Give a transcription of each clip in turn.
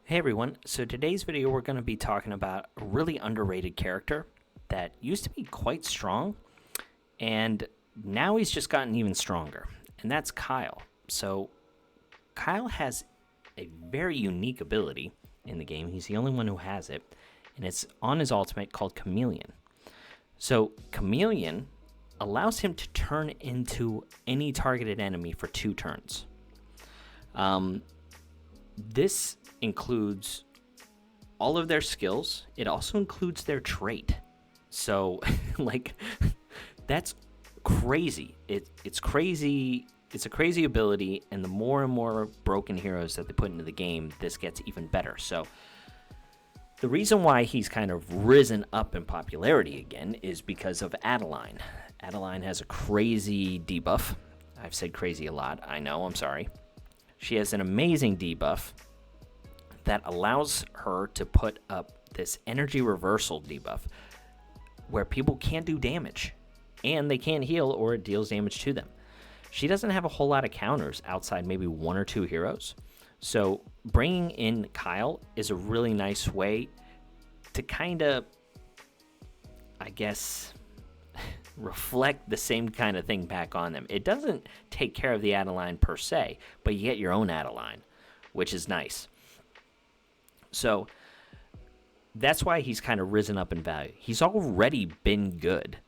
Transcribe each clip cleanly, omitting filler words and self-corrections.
Hey everyone, so today's video we're going to be talking about a really underrated character that used to be quite strong and now he's just gotten even stronger, and that's Kyle. So Kyle has a very unique ability in the game. He's the only one who has it, and it's on his ultimate called Chameleon. So Chameleon allows him to turn into any targeted enemy for 2 turns. This includes all of their skills. It also includes their trait. So, like, that's crazy. It's crazy. It's a crazy ability, and the more and more broken heroes that they put into the game, this gets even better. So, the reason why he's kind of risen up in popularity again is because of Adeline. Adeline has a crazy debuff. I've said crazy a lot. I know, I'm sorry. She has an amazing debuff that allows her to put up this energy reversal debuff where people can't do damage and they can't heal or it deals damage to them. She doesn't have a whole lot of counters outside maybe 1 or 2 heroes. So bringing in Kyle is a really nice way to kind of, I guess, reflect the same kind of thing back on them. It doesn't take care of the Adeline per se, but you get your own Adeline, which is nice. So that's why he's kind of risen up in value. He's already been good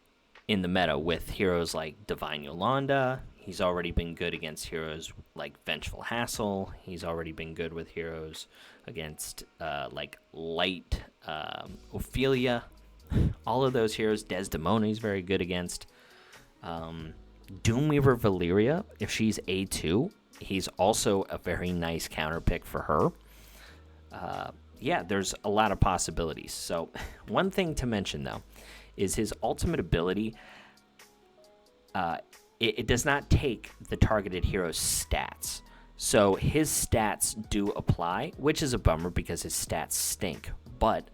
in the meta with heroes like Divine Yolanda. He's already been good against heroes like Vengeful Hassle. He's already been good with heroes against like Light Ophelia. All of those heroes. Desdemona he's very good against. Doomweaver Valyria, if she's A2, he's also a very nice counter pick for her. Yeah, there's a lot of possibilities. So one thing to mention, though, is his ultimate ability. It does not take the targeted hero's stats. So his stats do apply, which is a bummer because his stats stink. But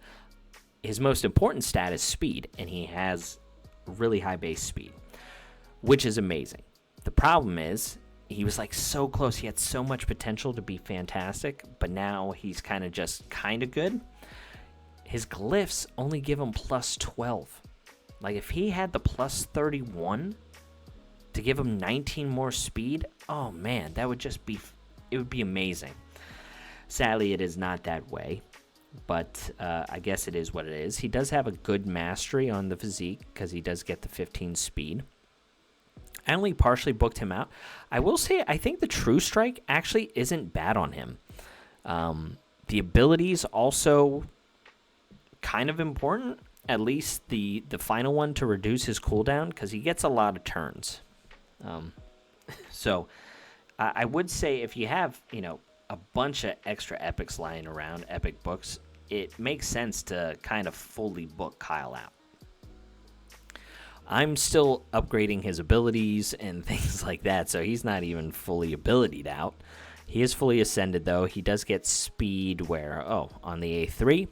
his most important stat is speed, and he has really high base speed, which is amazing. The problem is he was like so close. He had so much potential to be fantastic, but now he's kind of good. His glyphs only give him plus 12. Like if he had the plus 31 to give him 19 more speed, oh man, that would just be, it would be amazing. Sadly, it is not that way, but I guess it is what it is. He does have a good mastery on the physique because he does get the 15 speed. I only partially booked him out. I will say I think the True Strike actually isn't bad on him. The abilities also kind of important, at least the final one to reduce his cooldown because he gets a lot of turns. So I would say if you have, a bunch of extra epics lying around, epic books, it makes sense to kind of fully book Kyle out. I'm still upgrading his abilities and things like that, so he's not even fully abilitied out. He is fully ascended, though. He does get speed where, on the A3.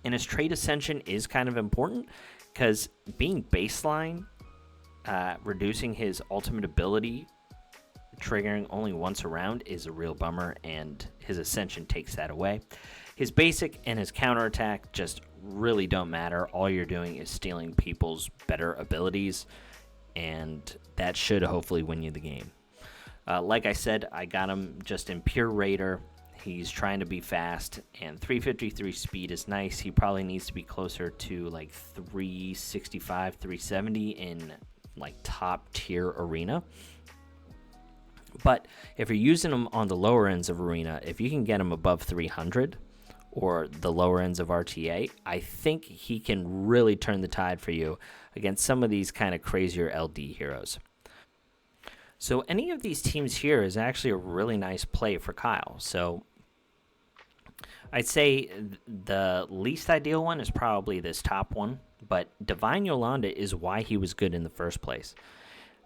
And his trait ascension is kind of important because being baseline, reducing his ultimate ability, triggering only once a round is a real bummer, and his ascension takes that away. His basic and his counterattack just really don't matter. All you're doing is stealing people's better abilities, and that should hopefully win you the game. Like I said, I got him just in pure Raider. He's trying to be fast, and 353 speed is nice. He probably needs to be closer to like 365, 370 in like top tier arena. But if you're using him on the lower ends of arena, if you can get him above 300 or the lower ends of RTA, I think he can really turn the tide for you against some of these kind of crazier LD heroes. So any of these teams here is actually a really nice play for Kyle. So I'd say the least ideal one is probably this top one, but Divine Yolanda is why he was good in the first place.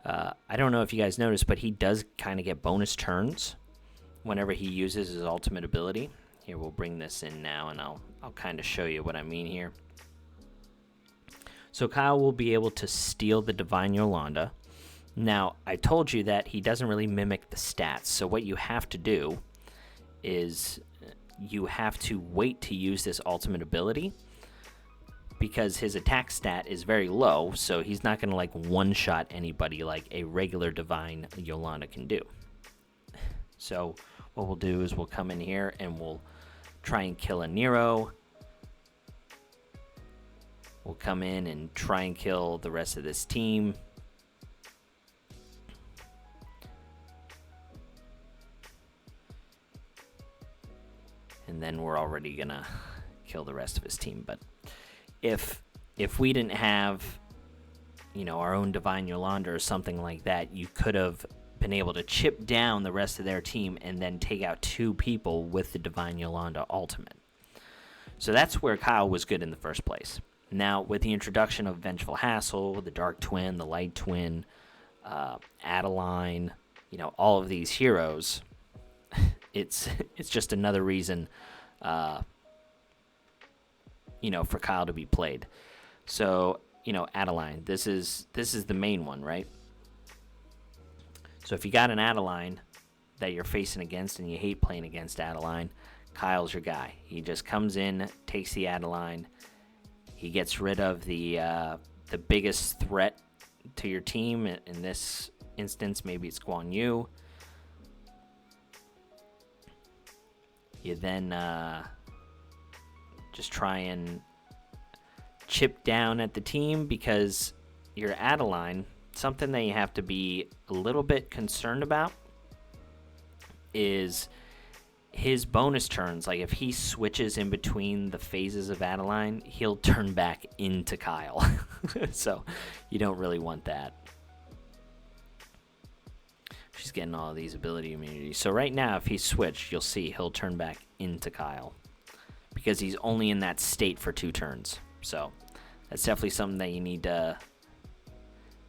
I don't know if you guys noticed, but he does kind of get bonus turns whenever he uses his ultimate ability. Here, we'll bring this in now, and I'll kind of show you what I mean here. So Kyle will be able to steal the Divine Yolanda. Now, I told you that he doesn't really mimic the stats, so what you have to do is you have to wait to use this ultimate ability because his attack stat is very low, so he's not going to like one-shot anybody like a regular Divine Yolanda can do. So what we'll do is we'll come in here and we'll try and kill a Nero. We'll come in and try and kill the rest of this team. And then we're already gonna kill the rest of his team. But if we didn't have, you know, our own Divine Yolanda or something like that, you could have been able to chip down the rest of their team and then take out 2 people with the Divine Yolanda ultimate. So that's where Kyle was good in the first place. Now, with the introduction of Vengeful Hassle, the Dark Twin, the Light Twin, Adeline, you know, all of these heroes, it's just another reason, you know, for Kyle to be played. So, you know, Adeline, this is the main one, right? So if you got an Adeline that you're facing against and you hate playing against Adeline, Kyle's your guy. He just comes in, takes the Adeline. He gets rid of the biggest threat to your team. In this instance, maybe it's Guan Yu. You then just try and chip down at the team because your Adeline, something that you have to be a little bit concerned about is his bonus turns. Like if he switches in between the phases of Adeline, he'll turn back into Kyle. So you don't really want that. She's getting all of these ability immunities. So right now, if he switched, you'll see he'll turn back into Kyle because he's only in that state for 2 turns. So that's definitely something that you need to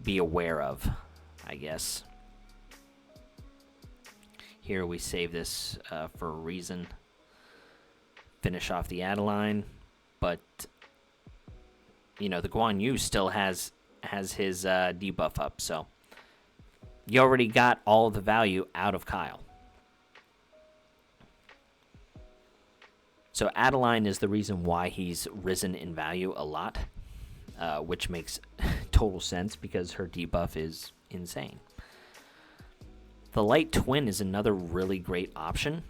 be aware of, I guess. Here we save this for a reason. Finish off the Adeline, but you know the Guan Yu still has his debuff up, so you already got all of the value out of Kyle. So Adeline is the reason why he's risen in value a lot, which makes total sense because her debuff is insane. The Light Twin is another really great option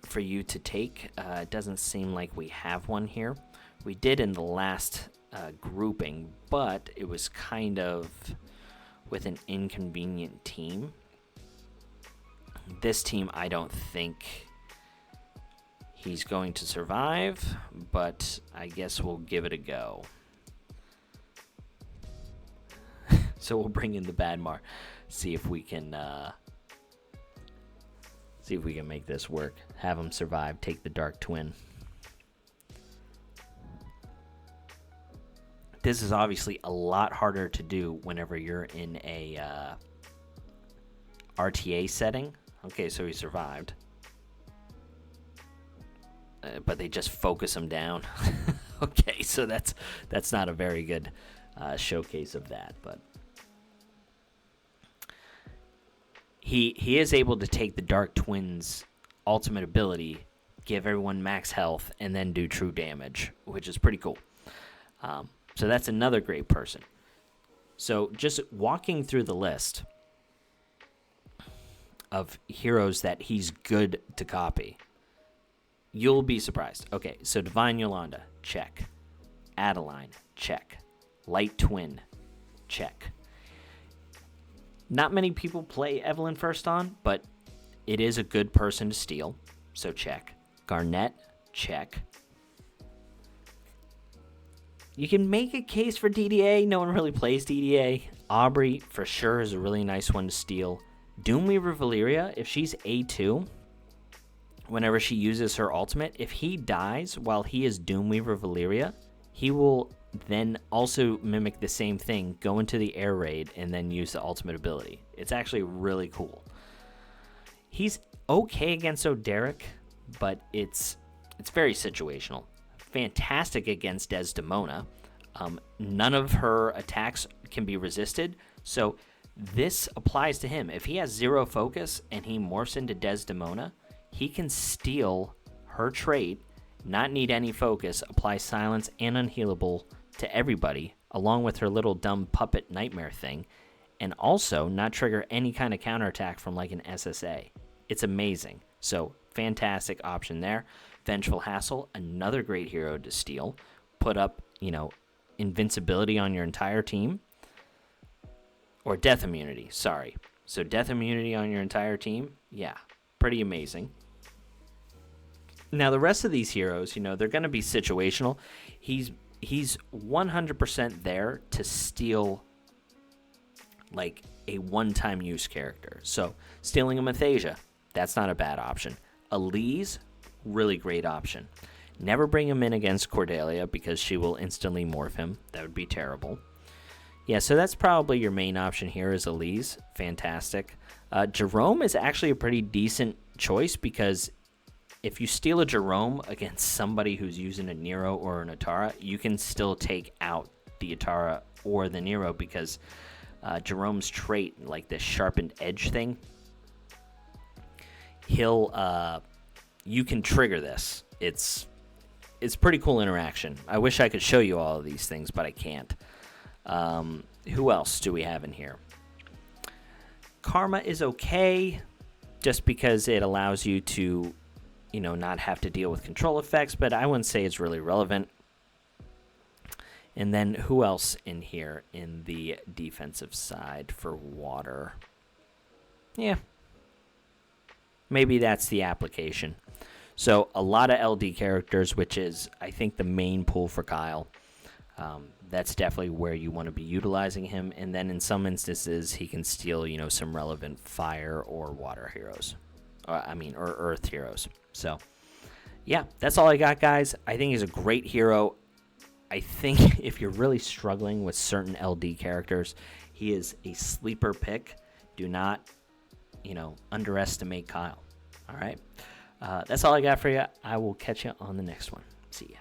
for you to take. It doesn't seem like we have one here. We did in the last grouping, but it was kind of with an inconvenient team. This team, I don't think he's going to survive, but I guess we'll give it a go. So we'll bring in the Badmar. See if we can make this work. Have him survive. Take the Dark Twin. This is obviously a lot harder to do whenever you're in a RTA setting. Okay, so he survived, but they just focus him down. Okay, so that's not a very good showcase of that, but. He is able to take the Dark Twin's ultimate ability, give everyone max health, and then do true damage, which is pretty cool. So that's another great person. So just walking through the list of heroes that he's good to copy, you'll be surprised. Okay, so Divine Yolanda, check. Adeline, check. Light Twin, check. Not many people play Evelyn First On, but it is a good person to steal, so check. Garnet, check. You can make a case for DDA. No one really plays DDA. Aubrey, for sure, is a really nice one to steal. Doomweaver Valeria, if she's A2, whenever she uses her ultimate, if he dies while he is Doomweaver Valeria, he will then also mimic the same thing, go into the air raid, and then use the ultimate ability. It's actually really cool. He's okay against Oderic, but it's very situational. Fantastic against Desdemona. None of her attacks can be resisted, so this applies to him. If he has 0 focus and he morphs into Desdemona, he can steal her trait, not need any focus, apply silence and unhealable to everybody, along with her little dumb puppet nightmare thing, and also not trigger any kind of counterattack from like an SSA. It's amazing. So, fantastic option there. Vengeful Hassle, another great hero to steal. Put up, invincibility on your entire team. Or death immunity, sorry. So death immunity on your entire team, yeah, pretty amazing. Now the rest of these heroes, they're going to be situational. He's 100% there to steal like a one-time use character. So stealing a Mathasia, that's not a bad option. Elise, really great option. Never bring him in against Cordelia because she will instantly morph him. That would be terrible. Yeah, so that's probably your main option here is Elise. Fantastic. Jerome is actually a pretty decent choice because if you steal a Jerome against somebody who's using a Nero or an Atara, you can still take out the Atara or the Nero because Jerome's trait, like this sharpened edge thing, you can trigger this. It's pretty cool interaction. I wish I could show you all of these things, but I can't. Who else do we have in here? Karma is okay, just because it allows you to, not have to deal with control effects, but I wouldn't say it's really relevant. And then who else in here in the defensive side for water? Yeah. Maybe that's the application. So a lot of LD characters, which is, I think, the main pool for Kyle. That's definitely where you want to be utilizing him. And then in some instances, he can steal, some relevant fire or water heroes. Or earth heroes. So, yeah, that's all I got, guys. I think he's a great hero. I think if you're really struggling with certain LD characters, he is a sleeper pick. Do not, underestimate Kyle. All right? That's all I got for you. I will catch you on the next one. See ya.